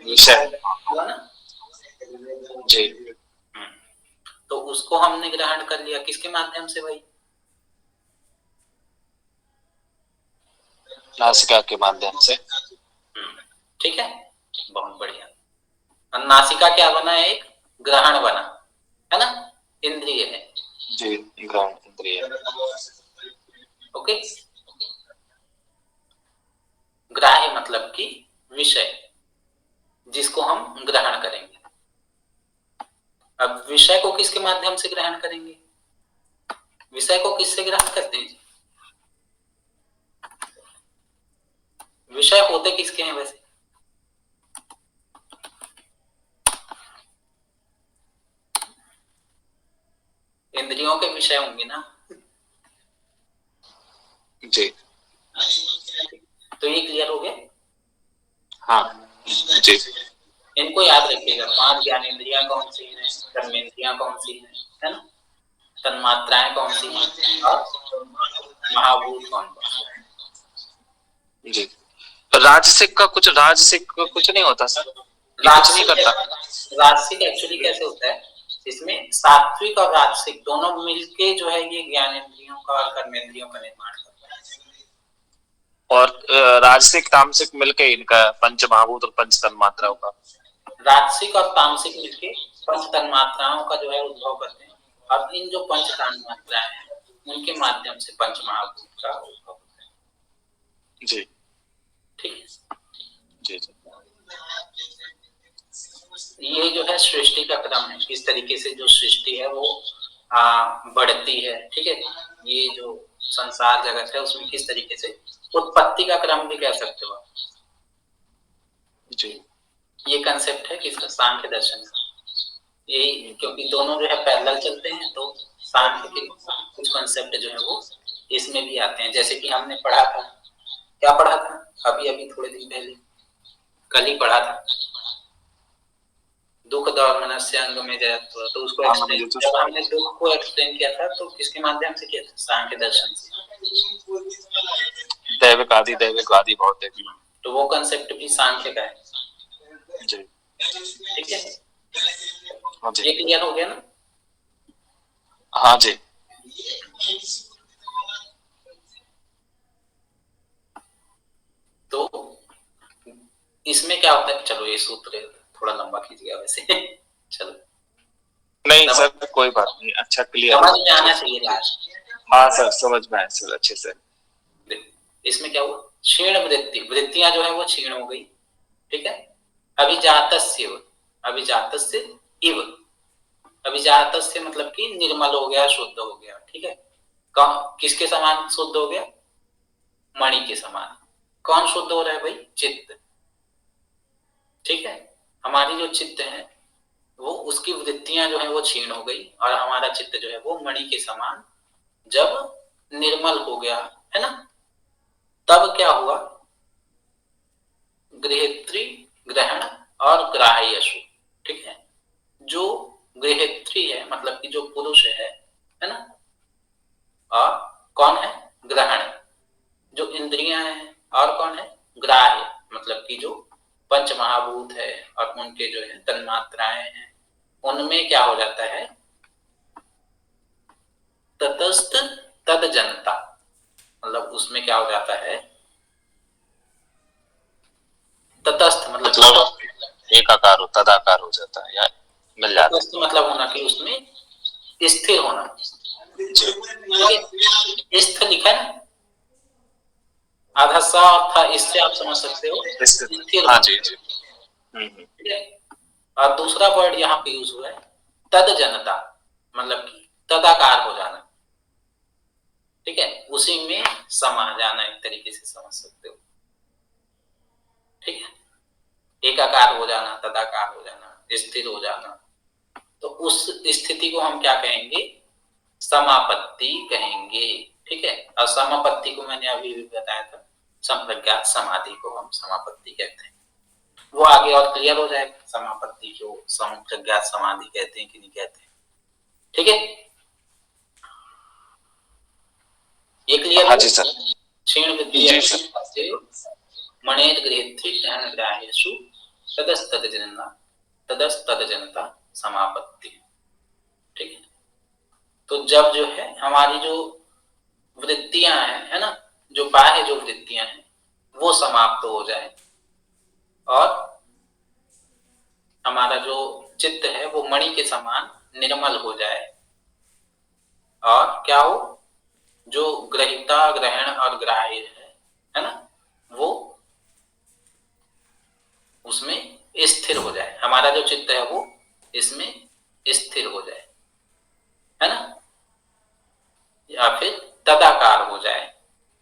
विषय हुआ ना। जी। तो उसको हमने ग्रहण कर लिया किसके माध्यम से भाई? नासिका के माध्यम से। ठीक है, बहुत बढ़िया। और नासिका क्या बना? एक ग्रहण बना, है ना, इंद्रिय है। जी, ग्रहण इंद्रिय। ओके, ग्राह्य मतलब कि विषय जिसको हम ग्रहण करेंगे। अब विषय को किसके माध्यम से ग्रहण करेंगे? विषय को किससे ग्रहण करते हैं? विषय होते किसके हैं वैसे? इंद्रियों के विषय होंगे ना। जी। तो ये क्लियर हो गया? हाँ जी। इनको याद रखिएगा। 5 ज्ञानेंद्रियां कौन सी हैं, कर्मेंद्रियां कौन सी हैं, है ना, तन्मात्राएं कौन सी हैं, और महाभूत कौन कौन से। जी। राजसिक का कुछ नहीं होता सर, ये कुछ नहीं करता। राजसिक एक्चुअली कैसे होता है? इसमें सात्विक और राजसिक दोनों मिलके जो है ये ज्ञानेंद्रियों का और कर्मेंद्रियों का निर्माण करता है। और राजसिक तामसिक मिलके इनका पंच महाभूत और पंच तन्मात्राओं का, राजसिक और तामसिक मिलके पंच तन्मात्राओं का जो है उद्भव करते हैं। और इन जो पंच तन्मात्राएं हैं उनके माध्यम से पंच महाभूत का उद्भव होता है। जी। ठीक है, जी जी। ये जो है सृष्टि का क्रम है, किस तरीके से जो सृष्टि है वो बढ़ती है, ठीक है। ये जो संसार जगत है उसमें किस तरीके से उत्पत्ति का क्रम भी कह सकते हो आप। जी। ये कंसेप्ट है किसका, सांख्य दर्शन का। यही, क्योंकि दोनों जो है पैरेलल चलते हैं, तो सांख्य के कुछ कंसेप्ट जो है वो इसमें भी आते हैं। जैसे कि हमने पढ़ा था, क्या पढ़ा था अभी अभी थोड़े दिन पहले, कल ही पढ़ा था, दुख दौर मनस्य अंग में जयत्व। तो उसको हाँ एक्सप्लेन, मुझे तो जब हमने दुख को एक्सप्लेन किया था तो किसके माध्यम से किया था, सांख्य दर्शन से। दैविक आदि दैविक आदि भौतिक। तो वो कंसेप्ट भी सांख्य का है, जी। ठीक है। हाँ जी। ये क्लियर हो गया ना। हाँ जी। तो इसमें क्या होता है, चलो ये सूत्र थोड़ा लंबा खींच गया वैसे चलो, नहीं सर कोई बात नहीं, अच्छा क्लियर समझ हुआ में आना चीज। चाहिए लास्ट। हाँ सर समझ में आया सर अच्छे से। इसमें क्या हुआ, क्षीण वृत्ति, वृत्तियां जो है वो क्षीण हो गई, ठीक है। अभिजातस्य, अभिजातस्य इव, अभिजातस्य मतलब कि निर्मल हो गया, शुद्ध हो गया, ठीक है। किसके समान शुद्ध हो गया, मणि के समान। कौन शुद्ध हो रहा है भाई, चित्त, ठीक है। हमारी जो चित्त है वो, उसकी वृत्तियां जो है वो क्षीण हो गई, और हमारा चित्त जो है वो मणि के समान जब निर्मल हो गया, है ना, तब क्या हुआ, गृहेत्री, ग्रहण और ग्राह्यशु, ठीक है। जो गृहेत्री है मतलब कि जो पुरुष है ना, और कौन है, ग्रहण, जो इंद्रियां हैं, और कौन है, ग्राह्य मतलब कि जो पंच महाभूत है और उनके जो है तन्मात्राएं हैं, उनमें क्या हो जाता है, तटस्थ तद जनता, मतलब उसमें क्या हो जाता है, तटस्थ मतलब एक आकार हो तदाकार हो जाता है या मिल जाता तटस्थ मतलब होना कि उसमें स्थिर होना, है। ठीक है। स्थिर लिखा है ना, आधा सा था, इससे आप समझ सकते हो स्थिर हाँ होना, जी जी। ठीक है। और दूसरा वर्ड यहाँ पे यूज हुआ है तद जनता, मतलब कि तदाकार हो जाना, ठीक है, उसी में समा जाना, एक तरीके से समझ सकते हो, ठीक है। एकाकार हो जाना, तदाकार हो जाना, स्थिर हो जाना, तो उस स्थिति को हम क्या कहेंगे, समापत्ति कहेंगे, ठीक है। और समापत्ति को मैंने अभी भी बताया था, संप्रज्ञात समाधि को हम समापत्ति कहते हैं। वो आगे और क्लियर हो जाएगा, समापत्ति को संप्रज्ञात समाधि कहते हैं कि नहीं कहते हैं, ठीक है। ये क्लियर हाँ हो, जी सर। क्षीण जी विद्या सर। मणेत गृहेत्री ज्ञान ग्राह्यसु तदस्तद जनना, तदस्तद जनता समापत्ति, ठीक है। तो जब जो है हमारी जो वृत्तियां हैं, है ना, जो बाह्य जो वृत्तियां हैं वो समाप्त हो जाए, और हमारा जो चित्त है वो मणि के समान निर्मल हो जाए, और क्या हो, जो ग्रहिता, ग्रहण और ग्राह्य है ना, वो उसमें स्थिर हो जाए, हमारा जो चित्त है वो इसमें स्थिर हो जाए, है ना, या फिर तदाकार हो जाए,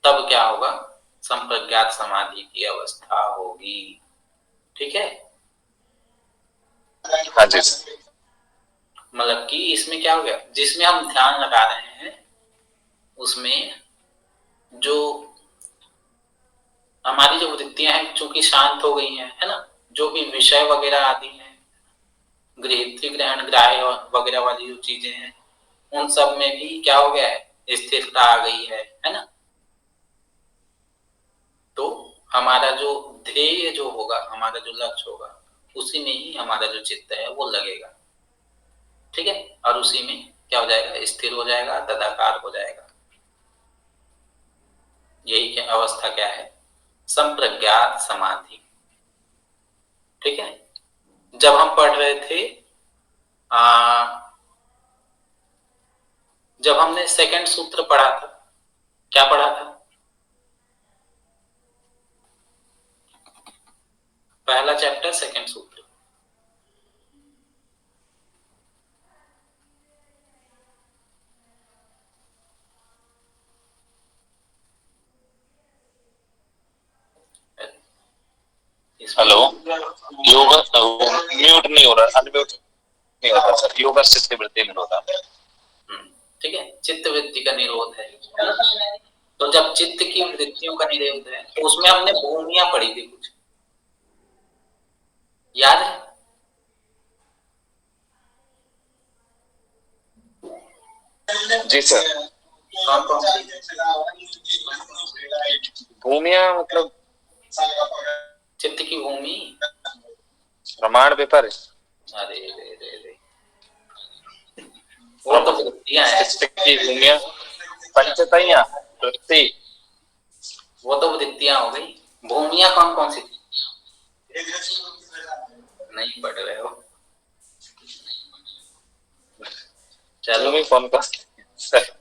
तब क्या होगा, संप्रज्ञात समाधि की अवस्था होगी, ठीक है। हाँ जी सर। मतलब कि इसमें क्या हो गया, जिसमें हम ध्यान लगा रहे हैं उसमें जो हमारी जो वृत्तियां हैं चूंकि शांत हो गई हैं, है ना, जो भी विषय वगैरह आदि हैं, गृहित्री, ग्रहण, ग्राह्य वगैरह वाली जो चीजें हैं, उन सब में भी क्या हो गया है, स्थिरता आ गई है ना। तो हमारा जो ध्येय जो होगा, हमारा जो लक्ष्य होगा, उसी में ही हमारा जो चित्त है वो लगेगा, ठीक है। और उसी में क्या हो जाएगा, स्थिर हो जाएगा, तदाकार हो जाएगा। यही क्या अवस्था क्या है, संप्रज्ञात समाधि, ठीक है। जब हम पढ़ रहे थे जब हमने सेकंड सूत्र पढ़ा था, क्या पढ़ा था, पहला चैप्टर सेकंड सूत्र, म्यूट नहीं हो रहा, अनम्यूट नहीं होता सर, योगा चित्त वृत्ति निरोध होता। ठीक है, चित्त वृत्ति का निरोध है ना? तो जब चित्त की वृत्तियों का निरोध है तो उसमें हमने भूमियां पढ़ी थी कुछ, याद है? जी सर। कौन कौन सी भूमिया मतलब चित्त की भूमि? प्रमाण पेपर। अरे रे रे रे, वो तो वृत्तियां हैं। चित्त की भूमिया पंचतैया वृत्ति, वो तो वृत्तियां हो गई। भूमियां कौन कौन सी? नहीं पढ़ रहे हो? चलो, कौन कौन सर?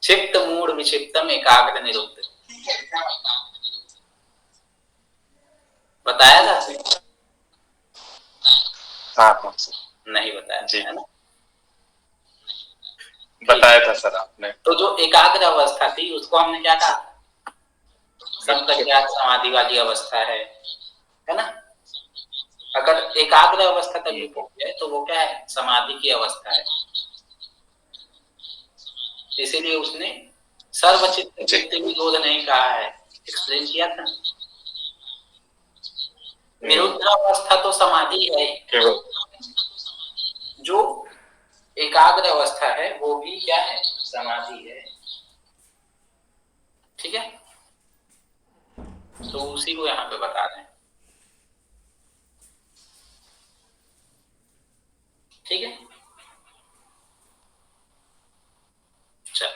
चित्त मूड विक्षिप्तम एकाग्र निरुद्ध, बताया था? हाँ हाँ सर। नहीं बताया जी है ना? बताया था सर आपने। तो जो एकाग्र अवस्था थी उसको हमने क्या कहा? संप्रज्ञात समाधि वाली अवस्था है ना? अगर एकाग्र अवस्था तक भी पहुंचे तो वो क्या है? समाधि की अवस्था है। इसीलिए उसने सर्वचित्त वृत्ति निरोध नहीं कहा है, एक्सप्लेन किया था। निरुद्ध अवस्था तो समाधि है, जो एकाग्र अवस्था है वो भी क्या है? समाधि है। ठीक है, तो उसी को यहाँ पे बता रहे हैं। ठीक है, चल।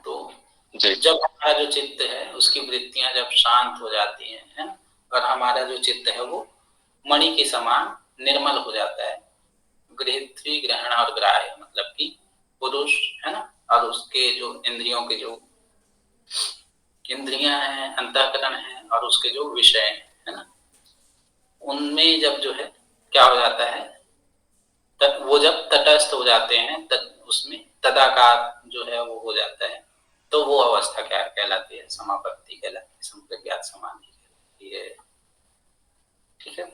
तो जब हमारा जो चित्त है उसकी वृत्तियां जब शांत हो जाती हैं, है ना, और हमारा जो चित्त है वो मणि के समान निर्मल हो जाता है, गृहीत्री ग्रहण और ग्राह्य मतलब कि पुरुष है ना, और उसके जो इंद्रियों के जो इंद्रियां हैं, अंतःकरण है, और उसके जो विषय है ना, उनमें जब जो है क्या हो जाता है, वो जब तटस्थ हो जाते हैं उसमें तदाकार जो है वो हो जाता है, तो वो अवस्था क्या कहलाती है? समापत्ति कहलाती है, संप्रज्ञात समाधि कहलाती है। ठीक है,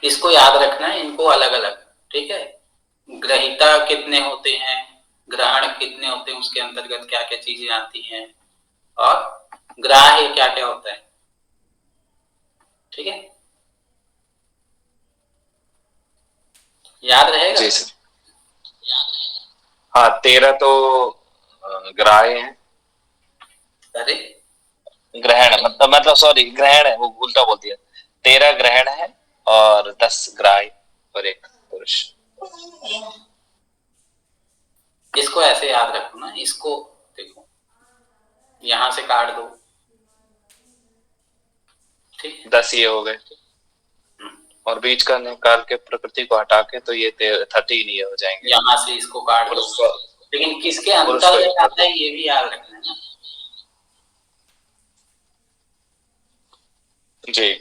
इसको याद रखना है, इनको अलग अलग। ठीक है, ग्रहिता कितने होते हैं, ग्रहण कितने होते हैं, उसके अंतर्गत क्या क्या चीजें आती हैं, और ग्राह्य क्या क्या होता है। ठीक है, याद रहेगा? जी सर। हाँ 13 तो ग्राह्य है। अरे ग्रहण मतलब सॉरी, ग्रहण है, वो उल्टा बोल दिया। 13 ग्रहण है और 10 ग्राह्य और 1 पुरुष। इसको ऐसे याद रखो ना, इसको देखो, यहां से काट दो। ठीक, 10 ये हो गए, और बीच का निकाल के प्रकृति को हटा के तो ये 13 ये हो जाएंगे। यहाँ से इसको काट दो, लेकिन किसके अंतर्गत आता है ये भी याद रखना है ना। जी।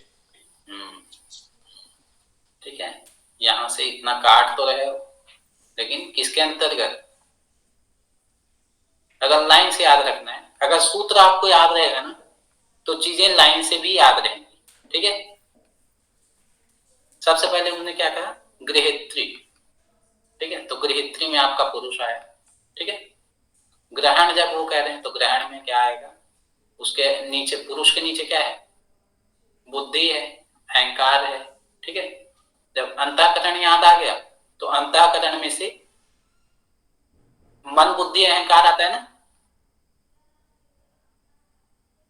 ठीक है, यहाँ से इतना काट तो रहे हो, लेकिन किसके अंतर्गत? अगर लाइन से याद रखना है, अगर सूत्र आपको याद रहेगा ना तो चीजें लाइन से भी याद रहेंगी। ठीक है, सबसे पहले उन्होंने क्या कहा? गृहित्री। ठीक है, तो गृहित्री में आपका पुरुष आया। ठीक है, ग्रहण जब वो कह रहे हैं तो ग्रहण में क्या आएगा? उसके नीचे, पुरुष के नीचे क्या है? बुद्धि है, अहंकार है। ठीक है, जब अंतःकरण याद आ गया तो अंतःकरण में से मन बुद्धि अहंकार आता है ना।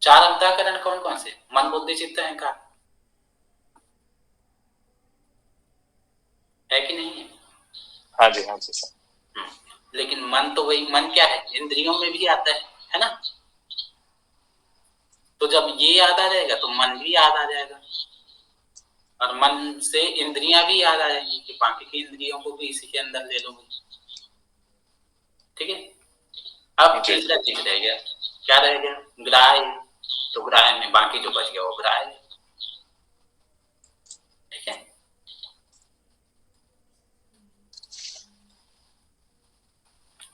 4 अंतःकरण कौन कौन से? मन बुद्धि चित्त अहंकार, है कि नहीं है? हाँ जी हाँ जी सर। लेकिन मन तो वही, मन क्या है? इंद्रियों में भी आता है ना। तो जब ये याद आ जाएगा तो मन भी याद आ जाएगा, और मन से इंद्रियां भी याद आ जाएंगी कि बाकी की इंद्रियों को भी इसी के अंदर ले लो। ठीक है, अब तीसरा चीज रह गया, क्या रह गया? ग्राह्य। तो ग्राह्य में बाकी जो बच गया वो ग्राह्य। ठीक है,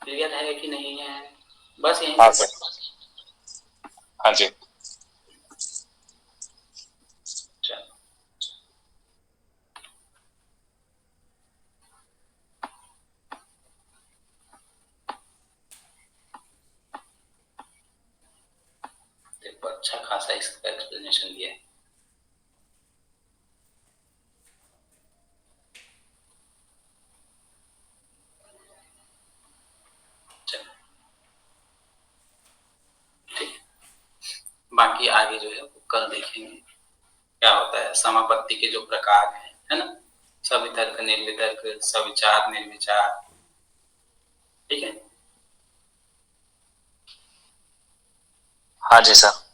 क्लियर है कि नहीं है? बस यही। हाँ सर। हाँ जी। अच्छा खासा इसका एक्सप्लेनेशन दिया है। चलो ठीक, बाकी आगे जो है वो कल देखेंगे क्या होता है। समापत्ति के जो प्रकार है ना, सवितर्क, निर्वितर्क, सविचार, निर्विचार, ठीक है। हाँ जी सर।